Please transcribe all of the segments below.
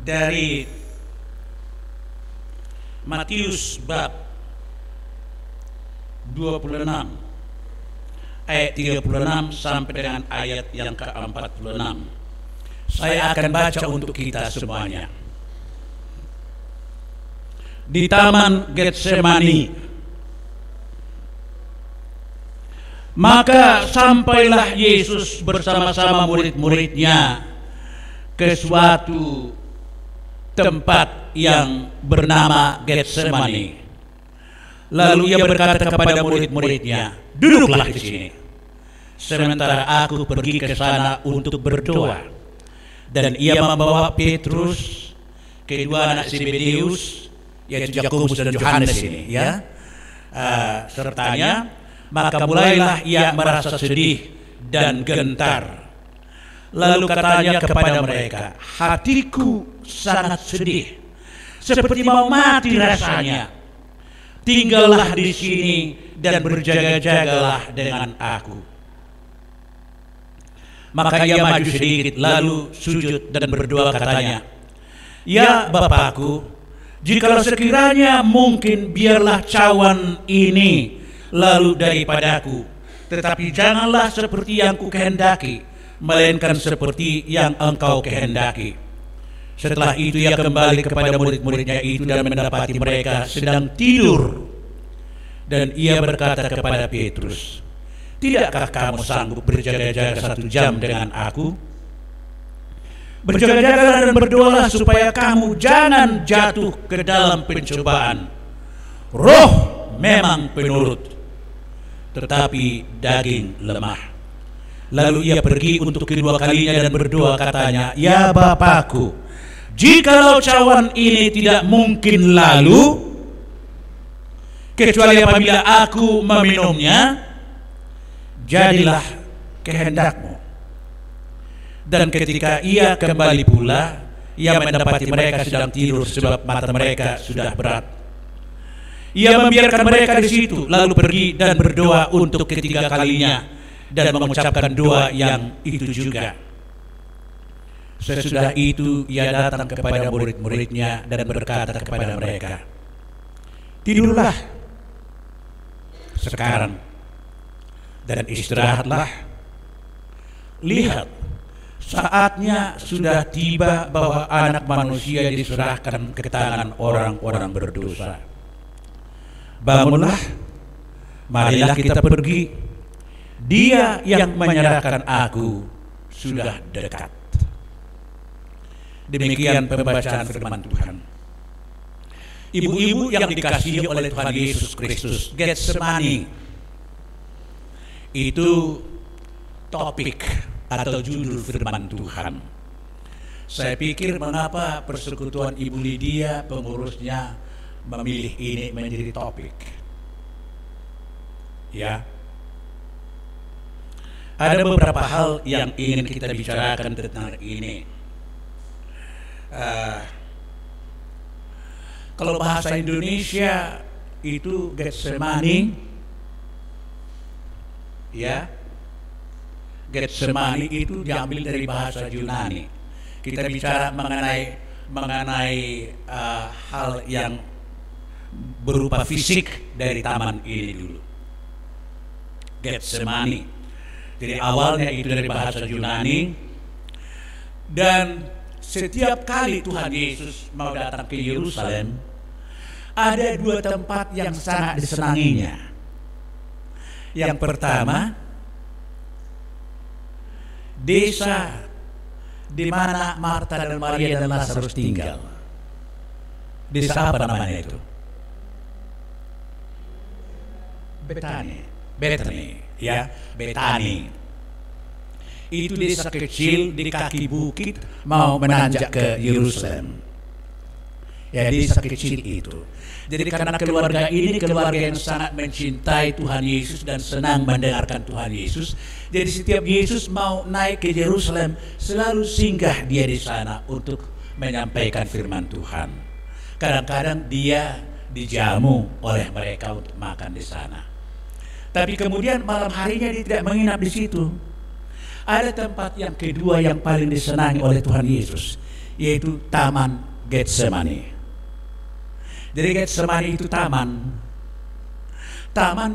dari Matius bab 26 ayat 36 sampai dengan ayat yang ke-46. Saya akan baca untuk kita semuanya. Di Taman Getsemani, maka sampailah Yesus bersama-sama murid-muridnya ke suatu tempat yang bernama Getsemani. Lalu ia berkata kepada murid-muridnya, "Duduklah di sini, sementara aku pergi ke sana untuk berdoa." Dan ia membawa Petrus, kedua anak Zebedeus, yaitu Yakobus dan Yohanes ini, sertanya. Maka mulailah ia merasa sedih dan gentar. Lalu katanya kepada mereka, "Hatiku sangat sedih, seperti mau mati rasanya. Tinggallah di sini dan berjaga-jagalah dengan aku." Maka ia maju sedikit, lalu sujud dan berdoa katanya, "Ya Bapakku, jikalau sekiranya mungkin, biarlah cawan ini lalu daripadaku, tetapi janganlah seperti yang kukehendaki, melainkan seperti yang Engkau kehendaki." Setelah itu ia kembali kepada murid-muridnya itu dan mendapati mereka sedang tidur. Dan ia berkata kepada Petrus, "Tidakkah kamu sanggup berjaga-jaga 1 jam dengan aku? Berjaga-jagalah dan berdoalah supaya kamu jangan jatuh ke dalam pencobaan. Roh memang penurut, tetapi daging lemah." Lalu ia pergi untuk kedua kalinya dan berdoa katanya, "Ya Bapakku, jikalau cawan ini tidak mungkin lalu, kecuali apabila aku meminumnya, jadilah kehendakmu." Dan ketika ia kembali pula, ia mendapati mereka sedang tidur sebab mata mereka sudah berat. Ia membiarkan mereka di situ, lalu pergi dan berdoa untuk ketiga kalinya dan mengucapkan doa yang itu juga. Sesudah itu ia datang kepada murid-muridnya dan berkata kepada mereka, "Tidurlah sekarang dan istirahatlah. Lihat, saatnya sudah tiba bahwa Anak Manusia diserahkan ke tangan orang-orang berdosa. Bangunlah, marilah kita pergi. Dia yang menyerahkan aku sudah dekat." Demikian pembacaan firman Tuhan. Ibu-ibu yang dikasihi oleh Tuhan Yesus Kristus, Getsemani itu topik atau judul firman Tuhan. Saya pikir mengapa persekutuan Ibu Lydia, pengurusnya, memilih ini menjadi topik. Ya, ada beberapa hal yang ingin kita bicarakan tentang ini. Kalau bahasa Indonesia itu Getsemani, ya, Getsemani itu diambil dari bahasa Yunani. Kita bicara mengenai hal yang berupa fisik dari taman ini dulu. Getsemani. Jadi awalnya itu dari bahasa Yunani, dan setiap kali Tuhan Yesus mau datang ke Yerusalem, ada 2 tempat yang sangat disenanginya. Yang pertama, desa di mana Marta dan Maria dan Lazarus tinggal. Desa apa namanya itu? Bethany, ya, Bethany. Itu desa kecil di kaki bukit mau menanjak ke Yerusalem. Ya, desa kecil itu. Jadi karena keluarga ini keluarga yang sangat mencintai Tuhan Yesus dan senang mendengarkan Tuhan Yesus, jadi setiap Yesus mau naik ke Yerusalem, selalu singgah dia di sana untuk menyampaikan firman Tuhan. Kadang-kadang dia dijamu oleh mereka untuk makan di sana. Tapi kemudian malam harinya dia tidak menginap di situ. Ada tempat yang kedua yang paling disenangi oleh Tuhan Yesus, yaitu Taman Getsemani. Jadi Getsemani itu taman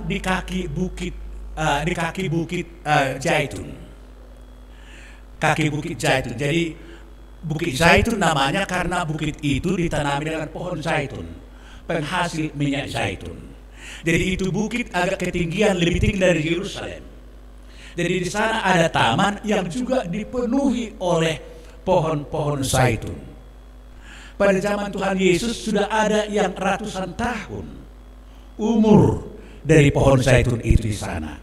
di kaki bukit Zaitun. Kaki bukit Zaitun. Jadi Bukit Zaitun namanya karena bukit itu ditanami dengan pohon zaitun, penghasil minyak zaitun. Jadi itu bukit agak ketinggian lebih tinggi dari Yerusalem. Jadi di sana ada taman yang juga dipenuhi oleh pohon-pohon zaitun. Pada zaman Tuhan Yesus sudah ada yang ratusan tahun umur dari pohon zaitun itu di sana.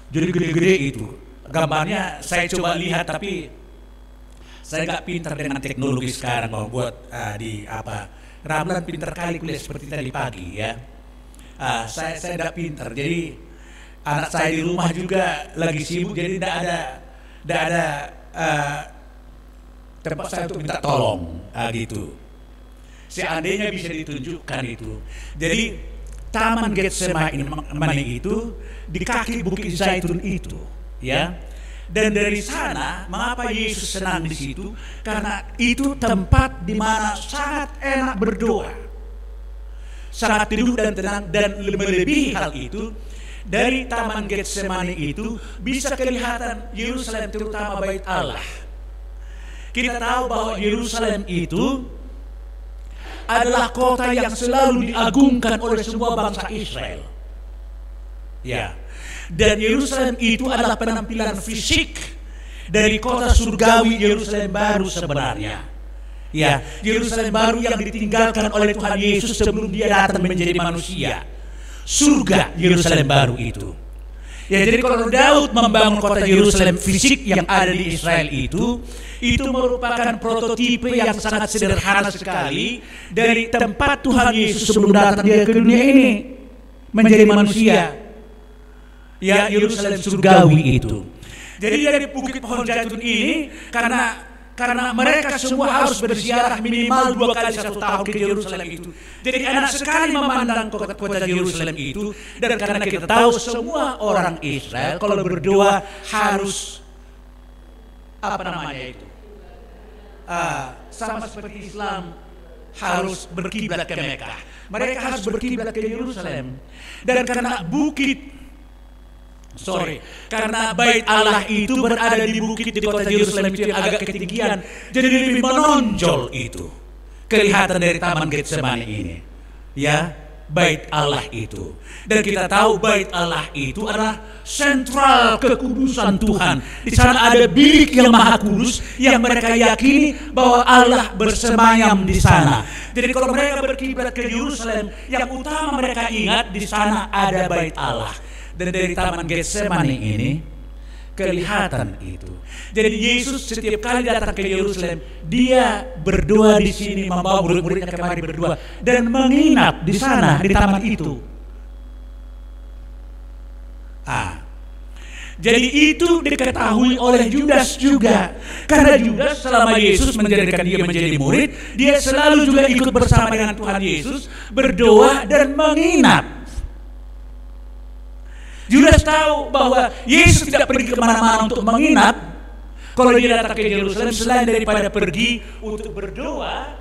Jadi gede-gede itu. Gambarnya saya coba lihat, tapi saya nggak pintar dengan teknologi sekarang mau buat Ramlan pintar kali kuliah seperti tadi pagi ya. Saya tidak pintar. Jadi anak saya di rumah juga lagi sibuk, jadi tidak ada tempat saya untuk minta tolong gitu. Seandainya bisa ditunjukkan itu. Jadi Taman Getsemani itu di kaki Bukit Zaitun itu, ya. Dan dari sana, mengapa Yesus senang di situ? Karena itu tempat di mana sangat enak berdoa, sangat teduh dan tenang. Dan melebihi hal itu, dari Taman Getsemani itu bisa kelihatan Yerusalem, terutama Bait Allah. Kita tahu bahwa Yerusalem itu adalah kota yang selalu diagungkan oleh semua bangsa Israel. Ya. Dan Yerusalem itu adalah penampilan fisik dari kota surgawi Yerusalem baru sebenarnya. Ya, Yerusalem baru yang ditinggalkan oleh Tuhan Yesus sebelum dia datang menjadi manusia. Surga Yerusalem baru itu. Ya, jadi kalau Daud membangun kota Yerusalem fisik yang ada di Israel itu merupakan prototipe yang sangat sederhana sekali dari tempat Tuhan Yesus sebelum datang dia ke dunia ini menjadi manusia. Ya, Yerusalem surgawi itu. Jadi dari bukit pohon zaitun ini, karena mereka semua harus berziarah minimal 2 kali 1 tahun ke Yerusalem itu. Jadi enak sekali memandang kota Yerusalem itu. Dan karena kita tahu semua orang Israel kalau berdoa harus sama seperti Islam harus berkiblat ke Mekah. Mereka harus berkiblat ke Yerusalem. Dan karena Bait Allah itu berada di bukit di kota Yerusalem itu yang agak ketinggian, jadi lebih menonjol itu kelihatan dari Taman Getsemani ini, ya, Bait Allah itu. Dan kita tahu Bait Allah itu adalah sentral kekudusan Tuhan. Di sana ada bilik yang maha kudus yang mereka yakini bahwa Allah bersemayam di sana. Jadi kalau mereka berkiblat ke Yerusalem, yang utama mereka ingat di sana ada Bait Allah. Dan dari Taman Getsemani ini kelihatan itu. Jadi Yesus setiap kali datang ke Yerusalem, dia berdoa di sini, membawa murid-muridnya kemari berdoa dan menginap di sana di taman itu. Jadi itu diketahui oleh Judas juga. Karena Judas selama Yesus menjadikan dia menjadi murid, dia selalu juga ikut bersama dengan Tuhan Yesus berdoa dan menginap. Judas tahu bahwa Yesus tidak pergi kemana-mana untuk menginap. Kalau dia datang ke Yerusalem, selain daripada pergi untuk berdoa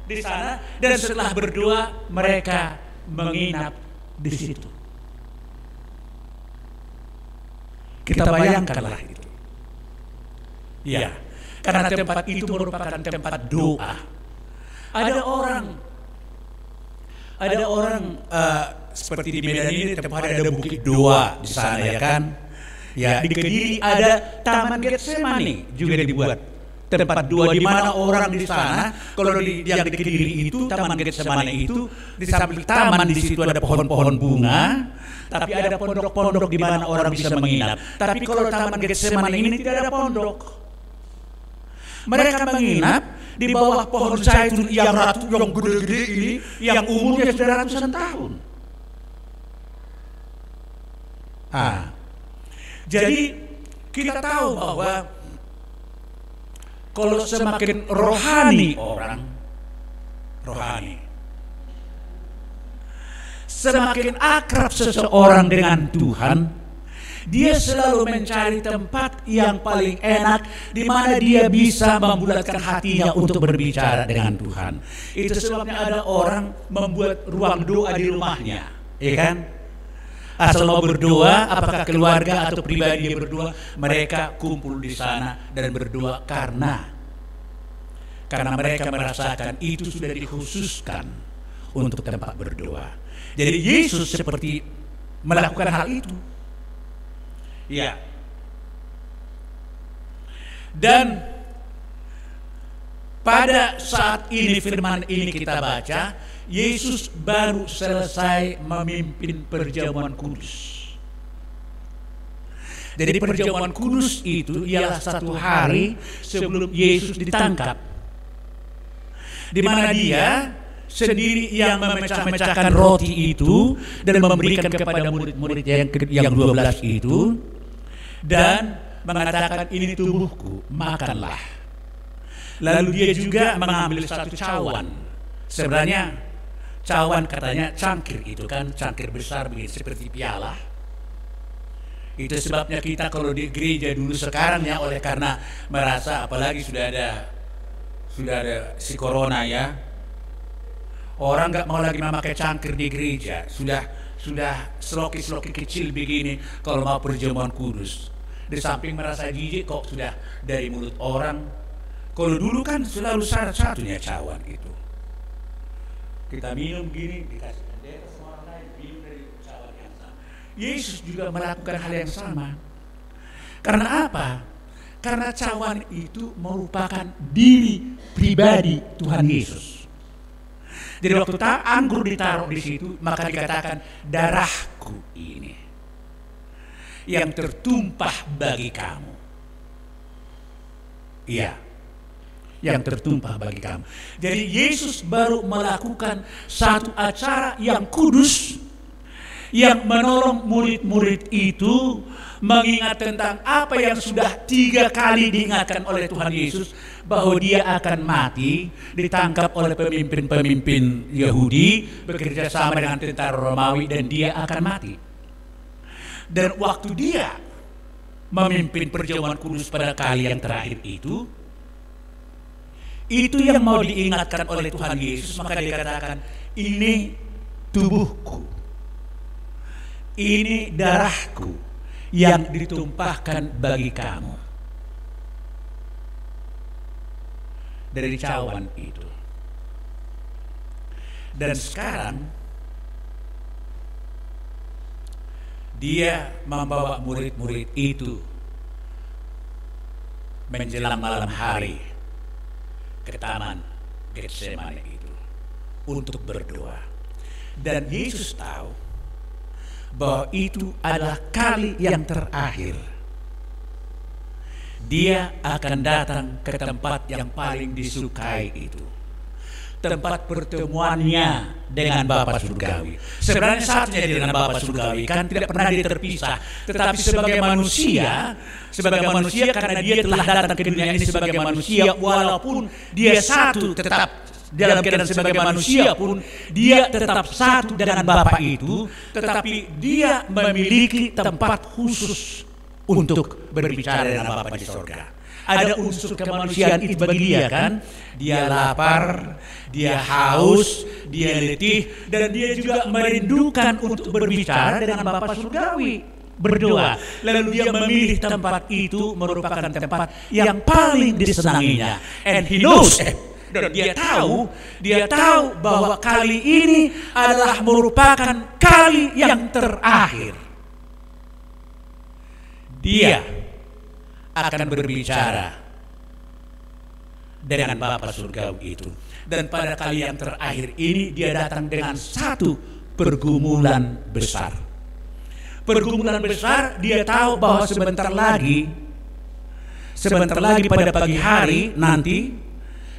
di sana, dan setelah berdoa mereka menginap di situ. Kita bayangkanlah itu. Ya, karena tempat itu merupakan tempat doa. Ada orang seperti di Medan ini tempat ada bukit doa di sana, ya kan? Ya, di Kediri ada Taman Getsemani juga dibuat tempat doa, di mana orang di sana, kalau yang di Kediri itu Taman Getsemani itu di samping taman di situ ada pohon-pohon bunga, tapi ada pondok-pondok di mana orang bisa menginap. Tapi kalau Taman Getsemani ini tidak ada pondok. Mereka menginap di bawah pohon zaitun yang gede-gede ini, yang umurnya sudah ratusan tahun. Jadi kita tahu bahwa kalau semakin rohani orang, semakin akrab seseorang dengan Tuhan, Dia selalu mencari tempat yang paling enak di mana dia bisa membulatkan hatinya untuk berbicara dengan Tuhan. Itu sebabnya ada orang membuat ruang doa di rumahnya, ya kan? Asal mau berdoa, apakah keluarga atau pribadi dia berdoa, mereka kumpul di sana dan berdoa karena mereka merasakan itu sudah dikhususkan untuk tempat berdoa. Jadi Yesus seperti melakukan hal itu. Ya. Dan pada saat ini firman ini kita baca, Yesus baru selesai memimpin perjamuan kudus. Jadi perjamuan kudus itu ialah satu hari sebelum Yesus ditangkap, di mana dia sendiri yang memecah-mecahkan roti itu dan memberikan kepada murid-murid yang 12 itu, dan mengatakan ini tubuhku, makanlah. Lalu dia juga mengambil satu cawan. Sebenarnya cawan katanya cangkir, itu kan cangkir besar begitu seperti piala. Itu sebabnya kita kalau di gereja dulu sekarang ya, oleh karena merasa apalagi sudah ada si corona ya, orang nggak mau lagi memakai cangkir di gereja, sudah seloki-seloki kecil begini kalau mau perjamuan kudus. Di samping merasa jijik kok sudah dari mulut orang. Kalau dulu kan selalu satu-satunya cawan itu. Kita minum gini, dikasih bendera sama orang lain, minum dari cawan yang sama. Yesus juga melakukan hal yang sama. Karena apa? Karena cawan itu merupakan diri pribadi Tuhan Yesus. Jadi waktu anggur ditaruh di situ, maka dikatakan darahku ini yang tertumpah bagi kamu. Iya, yang tertumpah bagi kamu. Jadi Yesus baru melakukan satu acara yang kudus, yang menolong murid-murid itu mengingat tentang apa yang sudah 3 kali diingatkan oleh Tuhan Yesus, bahwa dia akan mati, ditangkap oleh pemimpin-pemimpin Yahudi, bekerja sama dengan tentara Romawi, dan dia akan mati. Dan waktu dia memimpin perjamuan kudus pada kali yang terakhir itu yang mau diingatkan oleh Tuhan Yesus, maka dikatakan ini tubuhku, ini darahku yang ditumpahkan bagi kamu. Dari cawan itu. Dan sekarang dia membawa murid-murid itu menjelang malam hari ke taman Getsemane itu untuk berdoa. Dan Yesus tahu bahwa itu adalah kali yang terakhir dia akan datang ke tempat yang paling disukai itu, tempat pertemuannya dengan Bapa Surgawi. Sebenarnya satunya dengan Bapa Surgawi kan tidak pernah dia terpisah. Tetapi sebagai manusia karena dia telah datang ke dunia ini sebagai manusia, walaupun dia satu tetap dalam keadaan sebagai manusia pun dia tetap satu dengan Bapa itu, tetapi dia memiliki tempat khusus untuk berbicara dengan Bapa di sorga. Ada unsur kemanusiaan itu bagi dia kan. Dia lapar, dia haus, dia letih, dan dia juga merindukan untuk berbicara dengan Bapa Surgawi, berdoa. Lalu dia memilih tempat itu merupakan tempat yang paling disenanginya. And he knows dan dia tahu bahwa kali ini adalah merupakan kali yang terakhir dia akan berbicara dengan Bapa Surgawi itu. Dan pada kali yang terakhir ini dia datang dengan satu pergumulan besar. Pergumulan besar, dia tahu bahwa sebentar lagi pada pagi hari nanti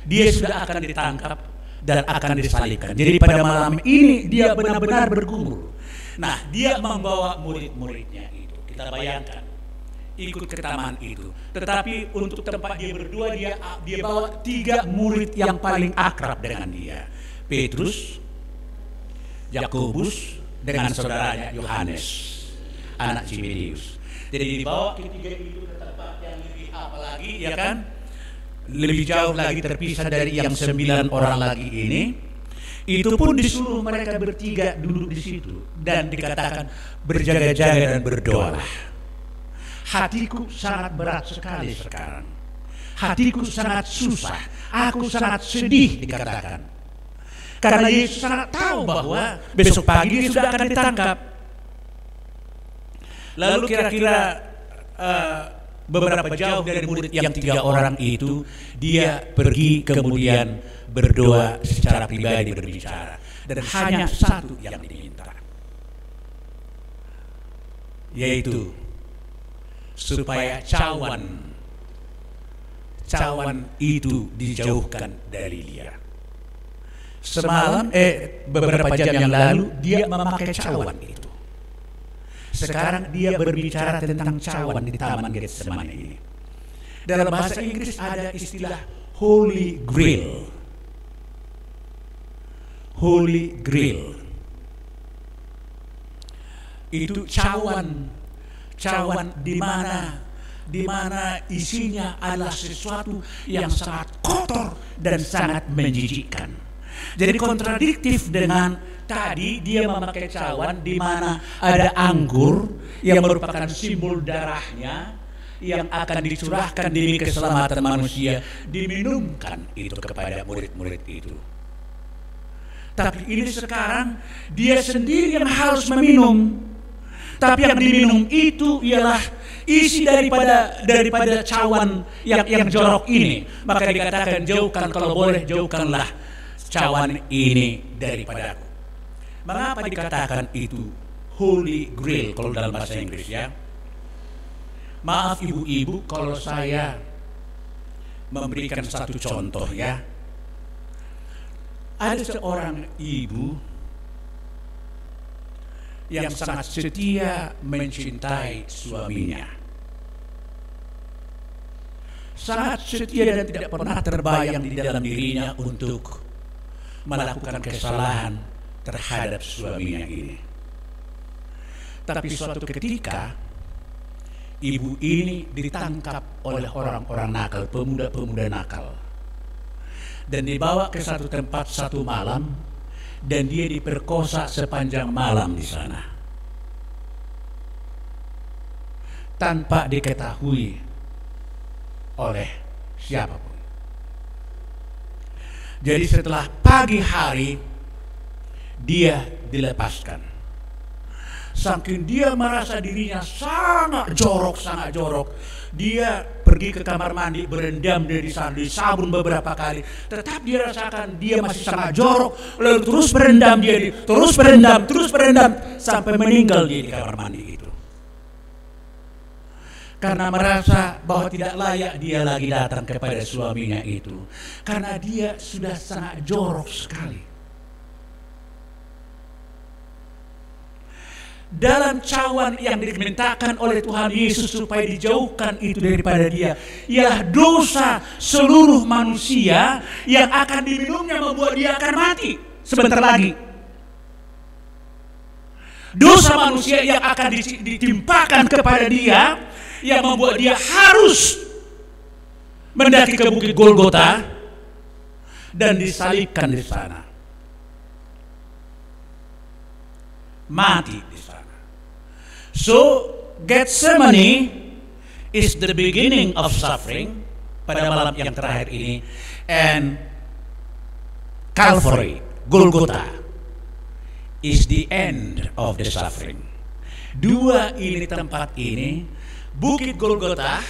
dia sudah akan ditangkap dan akan disalibkan. Jadi pada malam ini dia benar-benar bergumul. Nah, dia membawa murid-muridnya itu. Kita bayangkan ikut ke taman itu. Tetapi untuk tempat dia berdua, dia bawa 3 murid yang paling akrab dengan dia. Petrus, Yakobus, dengan saudaranya Yohanes, anak Zebedeus. Jadi dibawa ketiga itu ke tempat yang lebih apa lagi, ya kan? Lebih jauh lagi terpisah dari yang 9 orang lagi ini. Itu pun disuruh mereka bertiga duduk di situ dan dikatakan berjaga-jaga dan berdoalah. Hatiku sangat berat sekali sekarang. Hatiku sangat susah. Aku sangat sedih, dikatakan. Karena Yesus sangat tahu bahwa besok pagi dia sudah akan ditangkap. Lalu kira-kira beberapa jauh dari murid yang 3 orang itu, dia pergi kemudian berdoa secara pribadi, berbicara. Dan hanya satu yang diminta, yaitu supaya cawan itu dijauhkan dari dia. Semalam, beberapa jam yang lalu dia memakai cawan itu. Sekarang dia berbicara tentang cawan di Taman Getsemani ini. Dalam bahasa Inggris ada istilah Holy Grail. Holy Grail. Itu cawan di mana isinya adalah sesuatu yang sangat kotor dan sangat menjijikkan. Jadi kontradiktif dengan tadi dia memakai cawan di mana ada anggur yang merupakan simbol darahnya yang akan dicurahkan demi keselamatan manusia, diminumkan itu kepada murid-murid itu. Tapi ini sekarang dia sendiri yang harus meminum. Tapi yang diminum itu ialah isi daripada cawan yang jorok ini. Maka dikatakan jauhkan, kalau boleh jauhkanlah cawan ini daripadaku. Mengapa dikatakan itu Holy Grail kalau dalam bahasa Inggris, ya? Maaf ibu-ibu kalau saya memberikan satu contoh, ya. Ada seorang ibu yang sangat setia mencintai suaminya. Sangat setia dan tidak pernah terbayang di dalam dirinya untuk melakukan kesalahan terhadap suaminya ini. Tapi suatu ketika ibu ini ditangkap oleh orang-orang nakal, pemuda-pemuda nakal, dan dibawa ke satu tempat satu malam, dan dia diperkosa sepanjang malam di sana tanpa diketahui oleh siapapun. Jadi setelah pagi hari dia dilepaskan. Saking dia merasa dirinya sangat jorok, dia pergi ke kamar mandi, berendam dari sana, disabun beberapa kali. Tetap dia rasakan dia masih sangat jorok, lalu terus berendam terus berendam sampai meninggal dia di kamar mandi itu. Karena merasa bahwa tidak layak dia lagi datang kepada suaminya itu, karena dia sudah sangat jorok sekali. Dalam cawan yang dimintakan oleh Tuhan Yesus supaya dijauhkan itu daripada dia, ialah dosa seluruh manusia yang akan diminumnya membuat dia akan mati sebentar lagi. Dosa manusia yang akan ditimpakan kepada dia, yang membuat dia harus mendaki ke Bukit Golgota dan disalibkan di sana, mati di sana. So Getsemani is the beginning of suffering pada malam yang terakhir ini, and Calvary, Golgota, is the end of the suffering. Dua ini tempat ini, Bukit Golgota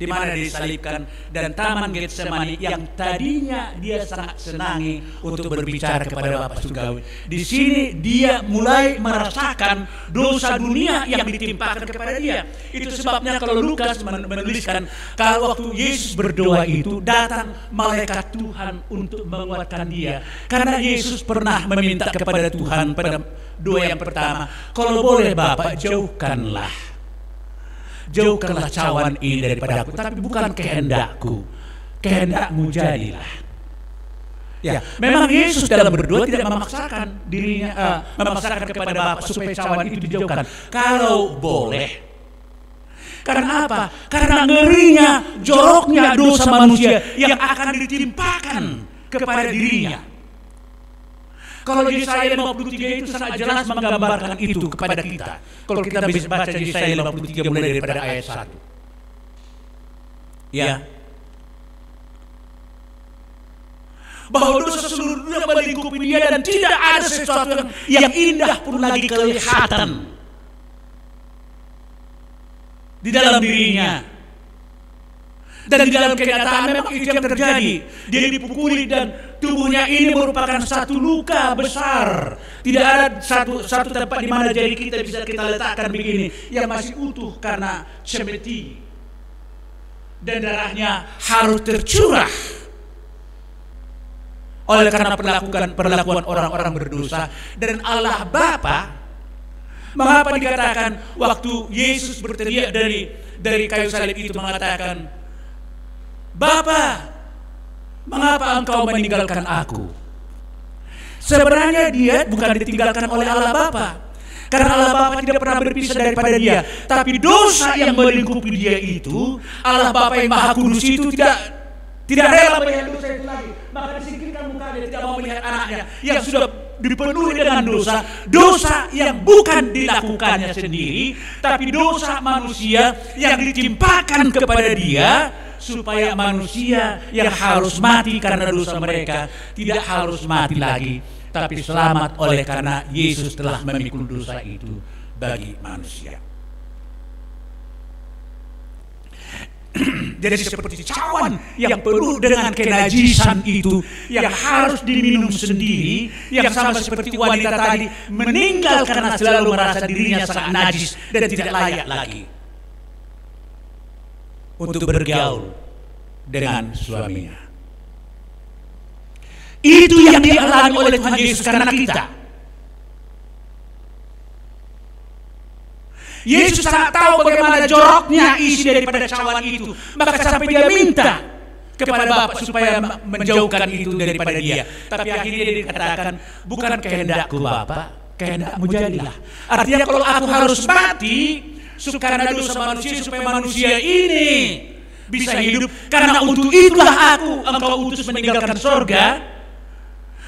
di mana disalibkan, dan Taman Getsemani yang tadinya dia sangat senangi untuk berbicara kepada Bapa Surgawi. Di sini dia mulai merasakan dosa dunia yang ditimpakan kepada dia. Itu sebabnya kalau Lukas menuliskan kalau waktu Yesus berdoa itu datang malaikat Tuhan untuk menguatkan dia. Karena Yesus pernah meminta kepada Tuhan pada doa yang pertama, kalau boleh Bapa jauhkanlah cawan ini daripada aku, tapi bukan kehendakku, kehendakmu jadilah. Ya, memang Yesus dalam berdoa tidak memaksakan dirinya, memaksakan kepada Bapa supaya cawan itu dijauhkan. Kalau boleh, Karena apa? Karena ngerinya, joroknya dosa manusia yang akan ditimpakan kepada dirinya. Kalau Yesaya 53 itu sangat jelas menggambarkan itu kepada kita. Kalau kita bisa baca Yesaya 53 mulai daripada ayat 1. Ya. Bahwa dosa seluruh dunia melingkupi dia dan tidak ada sesuatu yang indah pun lagi kelihatan di dalam dirinya. Dan di dalam kenyataan memang itu yang terjadi. Dia dipukuli dan tubuhnya ini merupakan satu luka besar. Tidak ada satu tempat di mana jari kita bisa kita letakkan begini yang masih utuh karena cemeti. Dan darahnya harus tercurah oleh karena perlakuan orang-orang berdosa. Dan Allah Bapa, mengapa dikatakan waktu Yesus berteriak dari kayu salib itu mengatakan, Bapa, mengapa engkau meninggalkan aku? Sebenarnya dia bukan ditinggalkan oleh Allah Bapa, karena Allah Bapa tidak pernah berpisah daripada dia. Tapi dosa yang melingkupi dia itu, Allah Bapa yang Maha Kudus itu tidak rela melihat dosa itu lagi. Maka disingkirkan mukanya, tidak mau melihat anaknya yang sudah dipenuhi dengan dosa yang bukan dilakukannya sendiri, tapi dosa manusia yang ditimpakan kepada dia, supaya manusia yang harus mati karena dosa mereka tidak harus mati lagi, tapi selamat oleh karena Yesus telah memikul dosa itu bagi manusia. Jadi seperti cawan yang penuh dengan kenajisan itu yang harus diminum sendiri, yang sama seperti wanita tadi meninggal karena selalu merasa dirinya sangat najis dan tidak layak lagi untuk bergaul dengan suaminya. Itu yang dialami oleh Tuhan Yesus karena kita. Yesus sangat tahu bagaimana joroknya isi daripada cawan itu, maka sampai dia minta kepada Bapa supaya menjauhkan itu daripada dia. Tapi akhirnya dia dikatakan, bukan kehendakku Bapa, kehendakmu jadilah. Artinya kalau aku harus mati karena dosa manusia, supaya manusia ini bisa hidup, karena untuk itulah engkau utus meninggalkan sorga,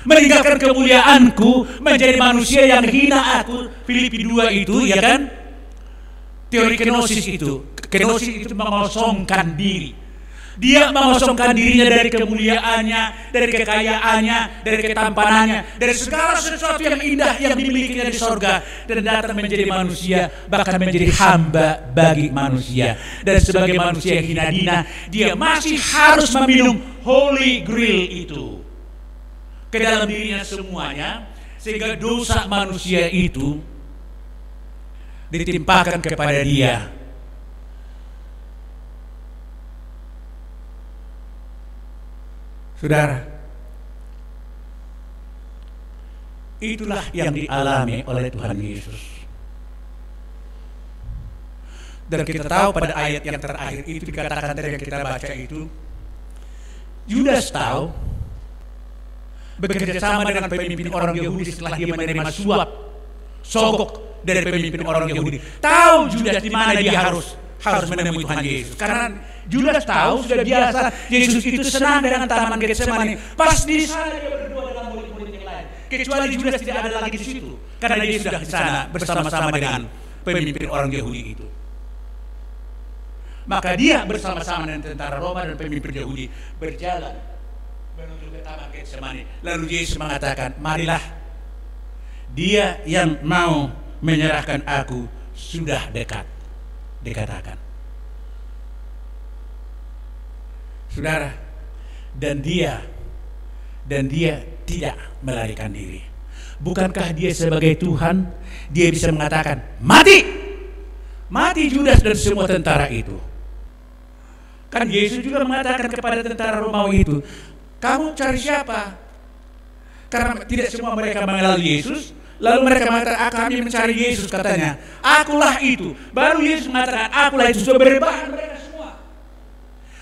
meninggalkan kemuliaanku, menjadi manusia yang hina aku. Filipi 2 itu, ya kan? Teori kenosis itu mengosongkan diri. Dia mengosongkan dirinya dari kemuliaannya, dari kekayaannya, dari ketampanannya, dari segala sesuatu yang indah yang dimilikinya di sorga, dan datang menjadi manusia, bahkan menjadi hamba bagi manusia. Dan sebagai manusia yang hina dina, dia masih harus meminum Holy Grail itu ke dalam dirinya semuanya, sehingga dosa manusia itu ditimpakan kepada dia. Saudara, itulah yang dialami oleh Tuhan Yesus. Dan kita tahu pada ayat yang terakhir itu dikatakan tadi yang kita baca itu, Yudas tahu bekerja sama dengan pemimpin orang Yahudi setelah dia menerima suap sogok dari pemimpin orang Yahudi. Tahu Yudas di mana dia harus menemui Tuhan Yesus. Karena Yudas tahu sudah biasa Yesus itu senang dengan taman Getsemani. Pas di sana dia berdua dengan murid-murid yang lain. Kecuali Yudas tidak ada lagi di situ, karena dia sudah di sana bersama-sama dengan pemimpin orang Yahudi itu. Maka dia bersama-sama dengan tentara Roma dan pemimpin Yahudi berjalan menuju ke taman Getsemani. Lalu Yesus mengatakan, marilah, dia yang mau menyerahkan aku sudah dekat. Dikatakan, saudara, dan dia tidak melarikan diri. Bukankah dia sebagai Tuhan, dia bisa mengatakan, mati Judas dan semua tentara itu. Kan Yesus juga mengatakan kepada tentara Romawi itu, kamu cari siapa? Karena tidak semua mereka mengenal Yesus. Lalu mereka mengatakan, kami mencari Yesus, katanya. Akulah itu. Baru Yesus mengatakan, akulah itu. Sudah berbahan mereka semua.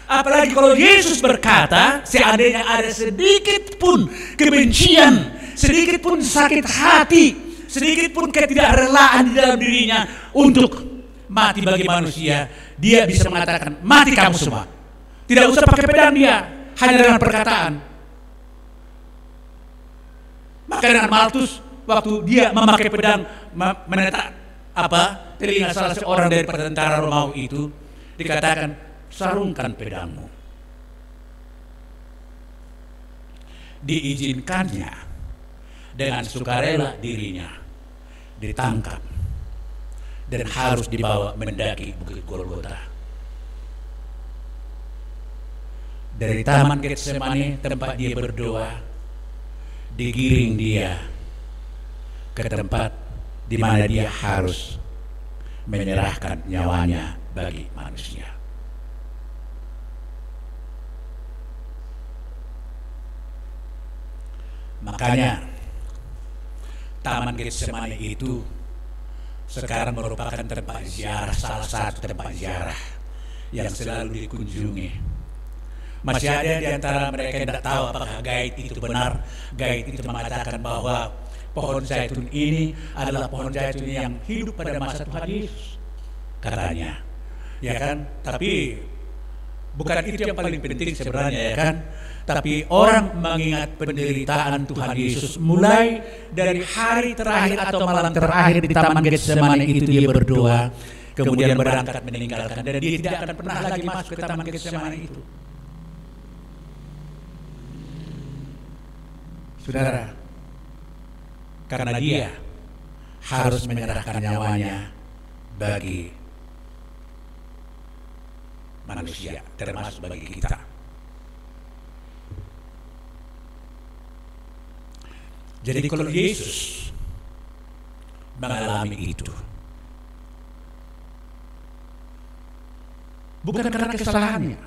Apalagi kalau Yesus berkata, seandainya ada sedikit pun kebencian, sedikit pun sakit hati, sedikit pun ketidakrelaan di dalam dirinya untuk mati bagi manusia, dia bisa mengatakan, mati kamu semua. Tidak usah pakai pedang dia, hanya dengan perkataan. Maka dengan Maltus, waktu dia memakai pedang menetak telinga salah seorang dari tentara Romawi itu, dikatakan, sarungkan pedangmu. Diizinkannya dengan sukarela dirinya ditangkap dan harus dibawa mendaki Bukit Golgota. Dari Taman Getsemani tempat dia berdoa, digiring dia ke tempat di mana dia harus menyerahkan nyawanya bagi manusia. Makanya Taman Getsemani itu sekarang merupakan tempat ziarah, salah satu tempat ziarah yang selalu dikunjungi. Masih ada di antara mereka yang tidak tahu apakah gaib itu benar. Gaib itu mengatakan bahwa pohon zaitun ini adalah pohon zaitun yang hidup pada masa Tuhan Yesus, katanya. Ya kan? Tapi bukan itu yang paling penting sebenarnya, ya kan? Tapi orang mengingat penderitaan Tuhan Yesus mulai dari hari terakhir atau malam terakhir di Taman Getsemani itu dia berdoa, kemudian berangkat meninggalkan, dan dia tidak akan pernah lagi masuk ke Taman Getsemani itu. Saudara, karena dia harus menyerahkan nyawanya bagi manusia, termasuk bagi kita. Jadi kalau Yesus mengalami itu, bukan karena kesalahannya.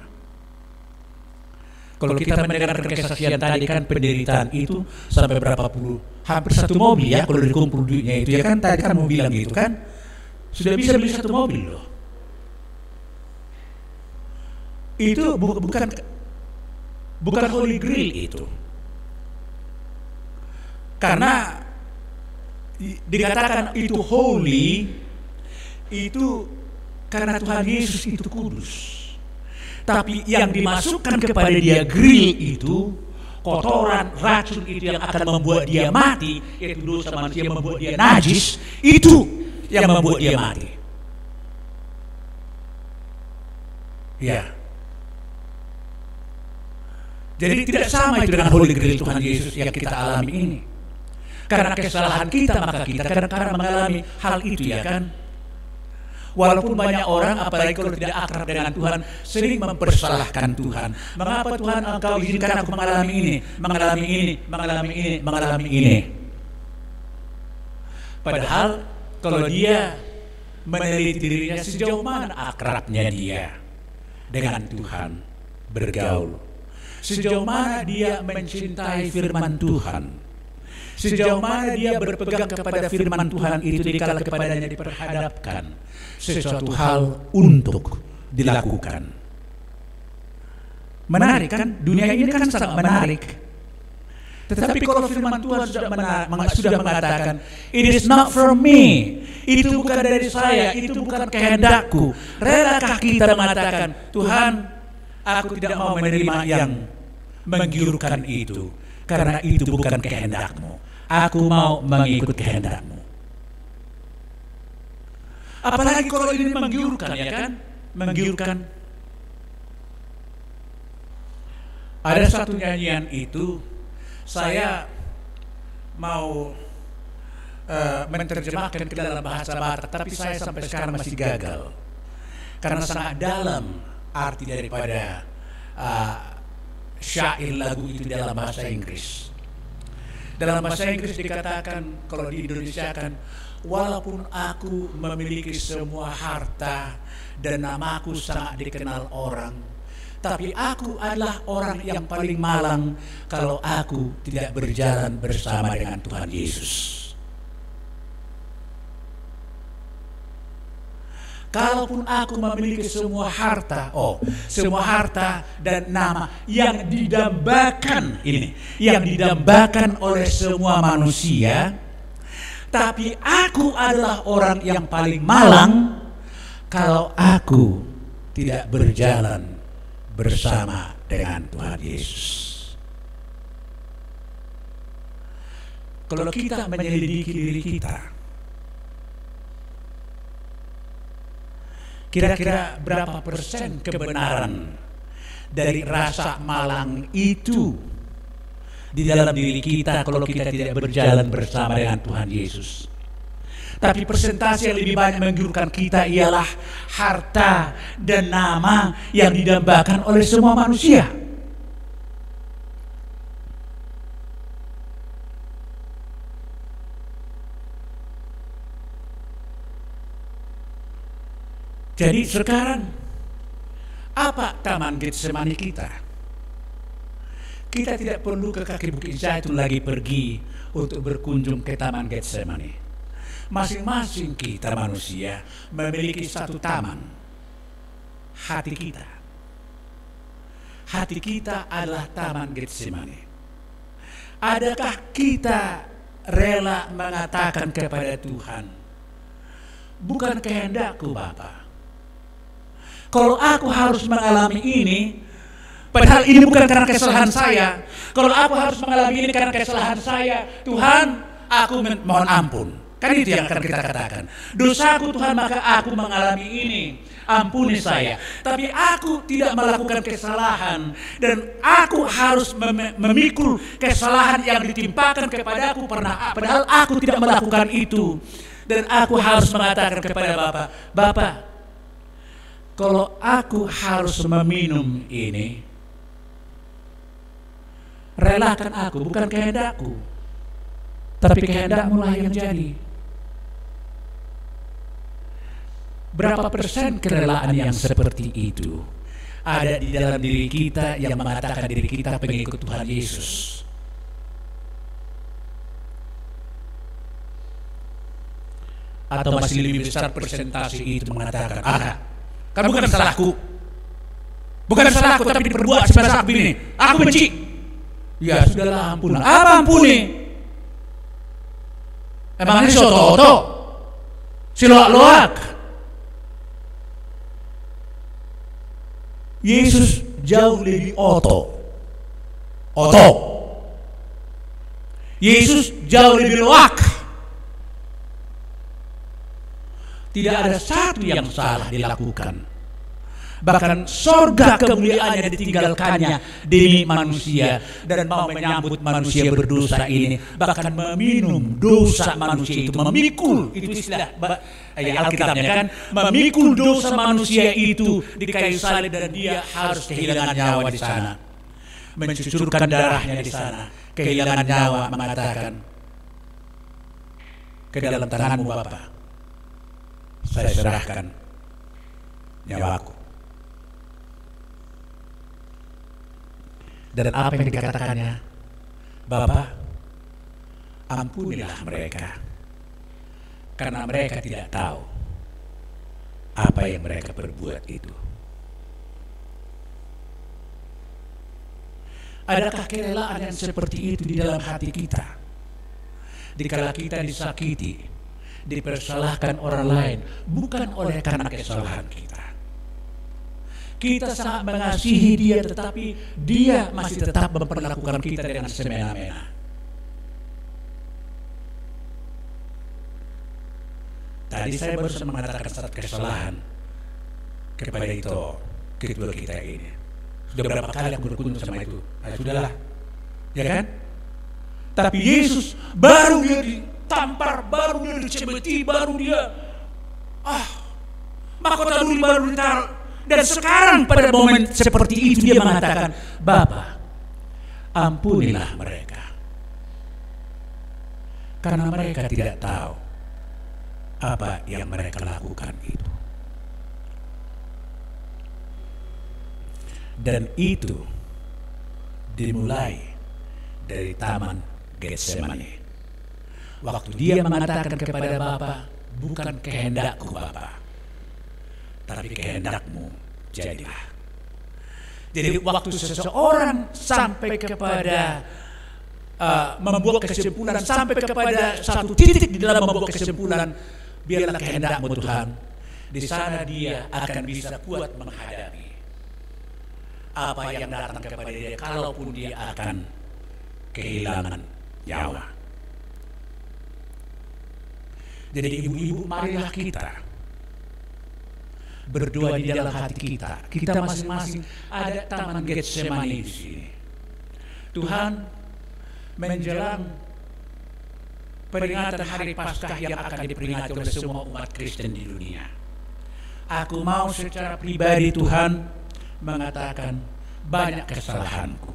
Kalau kita mendengar kesaksian tadi kan penderitaan itu sampai berapa puluh, hampir satu mobil ya kalau dikumpul duitnya itu, ya kan tadi kan mau bilang gitu kan, sudah bisa beli satu mobil loh. Itu bukan Holy Grail itu. Karena dikatakan itu holy, itu karena Tuhan Yesus itu kudus. Tapi yang dimasukkan kepada dia grill itu, kotoran, racun itu yang akan membuat dia mati, yaitu dosa manusia membuat dia najis, itu yang membuat dia mati. Ya. Jadi tidak sama itu dengan holy grail Tuhan Yesus yang kita alami ini. Karena kesalahan kita, maka kita kadang-kadang mengalami hal itu, ya kan? Walaupun banyak orang, apalagi kalau tidak akrab dengan Tuhan, sering mempersalahkan Tuhan. Mengapa Tuhan engkau izinkan aku mengalami ini, mengalami ini, mengalami ini, mengalami ini? Padahal kalau dia meneliti dirinya, sejauh mana akrabnya dia dengan Tuhan, bergaul, sejauh mana dia mencintai firman Tuhan, sejauh mana dia berpegang kepada firman Tuhan itu dikala kepadanya diperhadapkan sesuatu hal untuk dilakukan. Menarik kan? Dunia ini kan sangat menarik. Tetapi kalau firman Tuhan sudah mengatakan, it is not from me, itu bukan dari saya, itu bukan kehendakku, relakah kita mengatakan, Tuhan, aku tidak mau menerima yang menggiurkan itu, karena itu bukan kehendakmu. Aku mau mengikut kehendakmu. Apalagi kalau ini menggiurkan, ya kan? Menggiurkan. Ada satu nyanyian itu, saya mau menerjemahkan ke dalam bahasa Batak, tapi saya sampai sekarang masih gagal. Karena sangat dalam arti daripada syair lagu itu dalam bahasa Inggris. Dalam bahasa Inggris dikatakan, kalau di Indonesia kan, walaupun aku memiliki semua harta dan namaku sangat dikenal orang, tapi aku adalah orang yang paling malang kalau aku tidak berjalan bersama dengan Tuhan Yesus. Kalaupun aku memiliki semua harta, semua harta dan nama yang didambakan ini, yang didambakan oleh semua manusia, tapi aku adalah orang yang paling malang kalau aku tidak berjalan bersama dengan Tuhan Yesus. Kalau kita menyelidiki diri kita, kira-kira berapa persen kebenaran dari rasa malang itu di dalam diri kita kalau kita tidak berjalan bersama dengan Tuhan Yesus? Tapi persentase yang lebih banyak menggiurkan kita ialah harta dan nama yang didambakan oleh semua manusia. Jadi sekarang apa Taman Getsemani kita? Kita tidak perlu ke kaki Bukit Zaitun lagi pergi untuk berkunjung ke Taman Getsemani. Masing-masing kita manusia memiliki satu taman, hati kita. Hati kita adalah Taman Getsemani. Adakah kita rela mengatakan kepada Tuhan, bukan kehendakku Bapa. Kalau aku harus mengalami ini, padahal ini bukan karena kesalahan saya. Kalau aku harus mengalami ini karena kesalahan saya, Tuhan, aku mohon ampun. Kan itu yang akan kita katakan. Dosaku Tuhan, maka aku mengalami ini. Ampuni saya. Tapi aku tidak melakukan kesalahan. Dan aku harus memikul kesalahan yang ditimpakan kepadaku. Padahal aku tidak melakukan itu. Dan aku harus mengatakan kepada Bapa, Bapa, kalau aku harus meminum ini, relakan aku, bukan kehendakku, tapi kehendakmu lah yang jadi. Berapa persen kerelaan yang seperti itu ada di dalam diri kita yang mengatakan diri kita pengikut Tuhan Yesus? Atau masih lebih besar persentase itu mengatakan, kan bukan salahku, tapi diperbuat sebab aku ini, aku benci. Ya sudahlah, ampun. Apa ampuni? Emangnya si oto-oto, si loak-loak? Yesus jauh lebih oto. Yesus jauh lebih loak. Tidak ada satu yang salah dilakukan. Bahkan sorga kemuliaannya ditinggalkannya demi manusia dan mau menyambut manusia berdosa ini, bahkan meminum dosa manusia itu, memikul, itu istilah Alkitabnya kan, memikul dosa manusia itu di kayu salib dan dia harus kehilangan nyawa di sana, mencucurkan darahnya di sana, kehilangan nyawa, mengatakan, ke dalam tanganmu Bapa saya serahkan nyawaku. Dan apa yang dikatakannya? Bapa, ampunilah mereka, karena mereka tidak tahu apa yang mereka perbuat itu. Adakah kerelaan yang seperti itu di dalam hati kita? Dikala kita disakiti, dipersalahkan orang lain, bukan oleh karena kesalahan kita. Kita sangat mengasihi dia, tetapi dia masih tetap memperlakukan kita dengan semena-mena. Tadi saya baru mengatakan satu kesalahan kepada itu, kedua kita ini. Sudah berapa kali aku berkunjung sama itu? Sudahlah, ya kan? Tapi Yesus baru dia ditampar, baru dia dicebeti, baru dia mahkota duri baru ditaruh. Dan sekarang pada momen seperti itu dia mengatakan, Bapa, ampunilah mereka, karena mereka tidak tahu apa yang mereka lakukan itu. Dan itu dimulai dari Taman Getsemani. Waktu dia mengatakan kepada Bapa, bukan kehendakku Bapa, tapi kehendakmu jadilah. Jadi waktu seseorang sampai kepada membuat kesimpulan, sampai kepada satu titik di dalam membuat kesimpulan, biarlah kehendakmu Tuhan, Di sana dia akan bisa kuat menghadapi apa yang datang kepada dia, kalaupun dia akan kehilangan nyawa. Jadi ibu-ibu, marilah kita berdoa di dalam hati kita. Kita masing-masing ada taman Getsemani di sini. Tuhan, menjelang peringatan hari Paskah yang akan diperingati oleh semua umat Kristen di dunia, aku mau secara pribadi Tuhan mengatakan banyak kesalahanku.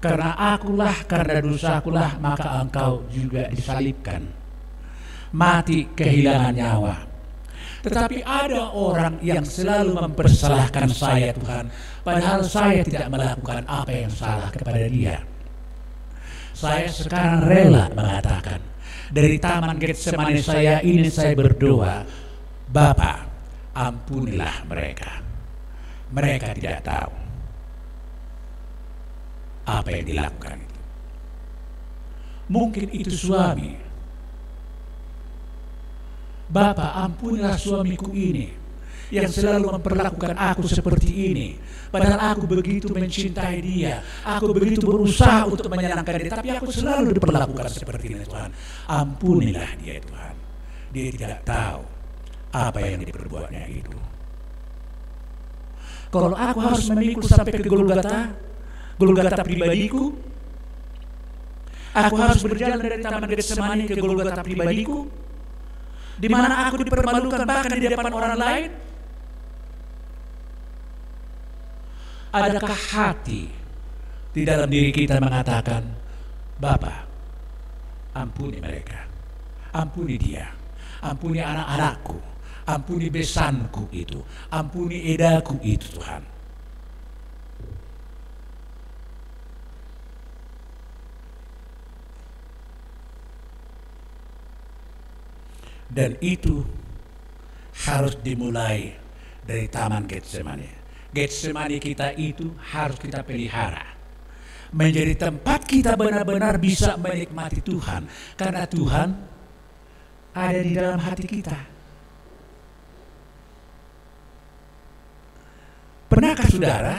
Karena dosakulah maka engkau juga disalibkan, mati kehilangan nyawa. Tetapi ada orang yang selalu mempersalahkan saya Tuhan, padahal saya tidak melakukan apa yang salah kepada dia. Saya sekarang rela mengatakan, dari taman Getsemani saya ini saya berdoa, Bapa, ampunilah mereka. Mereka tidak tahu apa yang dilakukan itu. Mungkin itu suami. Bapa, ampunilah suamiku ini yang selalu memperlakukan aku seperti ini, padahal aku begitu mencintai dia, aku begitu berusaha untuk menyenangkan dia, tapi aku selalu diperlakukan seperti ini. Tuhan, ampunilah dia Tuhan. Dia tidak tahu apa yang diperbuatnya itu. Kalau aku harus memikul sampai ke Golgota pribadiku, aku harus berjalan dari taman Getsemani ke Golgota pribadiku, di mana aku dipermalukan bahkan di depan orang lain. Adakah hati di dalam diri kita mengatakan, Bapa, ampuni mereka, ampuni dia, ampuni anak-anakku, ampuni besanku itu, ampuni edaku itu Tuhan. Dan itu harus dimulai dari taman Getsemani. Getsemani kita itu harus kita pelihara, menjadi tempat kita benar-benar bisa menikmati Tuhan, karena Tuhan ada di dalam hati kita. Pernahkah saudara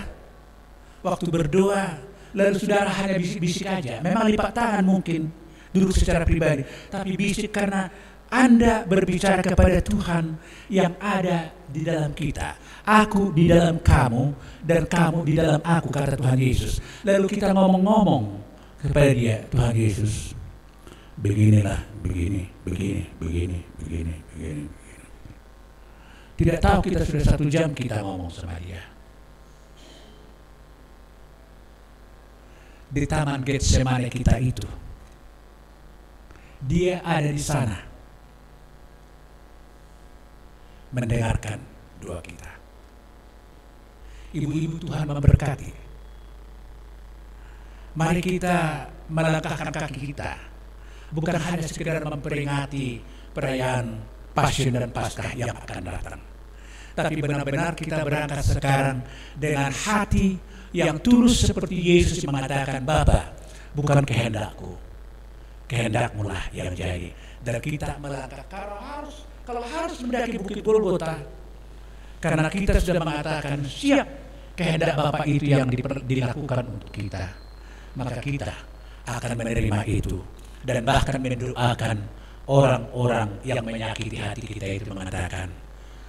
waktu berdoa lalu saudara hanya bisik-bisik aja? Memang lipat tangan mungkin, duduk secara pribadi, tapi bisik karena Anda berbicara kepada Tuhan yang ada di dalam kita. Aku di dalam kamu dan kamu di dalam aku, kata Tuhan Yesus. Lalu kita ngomong-ngomong kepada dia, Tuhan Yesus, beginilah, begini. Tidak tahu kita sudah 1 jam kita ngomong sama dia. Di taman Getsemani kita itu, dia ada di sana mendengarkan doa kita. Ibu-ibu, Tuhan memberkati. Mari kita melangkahkan kaki kita, bukan hanya sekedar memperingati perayaan Passion dan Paskah yang akan datang, tapi benar-benar kita berangkat sekarang dengan hati yang tulus seperti Yesus mengatakan, Bapa, bukan kehendakku, kehendakmu lah yang jadi. Dan kita melangkah kalau harus mendaki Bukit Golgota, karena kita sudah mengatakan siap kehendak Bapa itu yang dilakukan untuk kita, maka kita akan menerima itu dan bahkan mendoakan orang-orang yang menyakiti hati kita itu, mengatakan,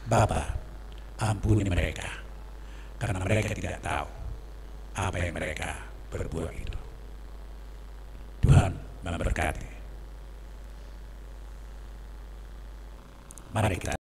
Bapa, ampuni mereka, karena mereka tidak tahu apa yang mereka berbuat itu. Tuhan memberkati. Mari kita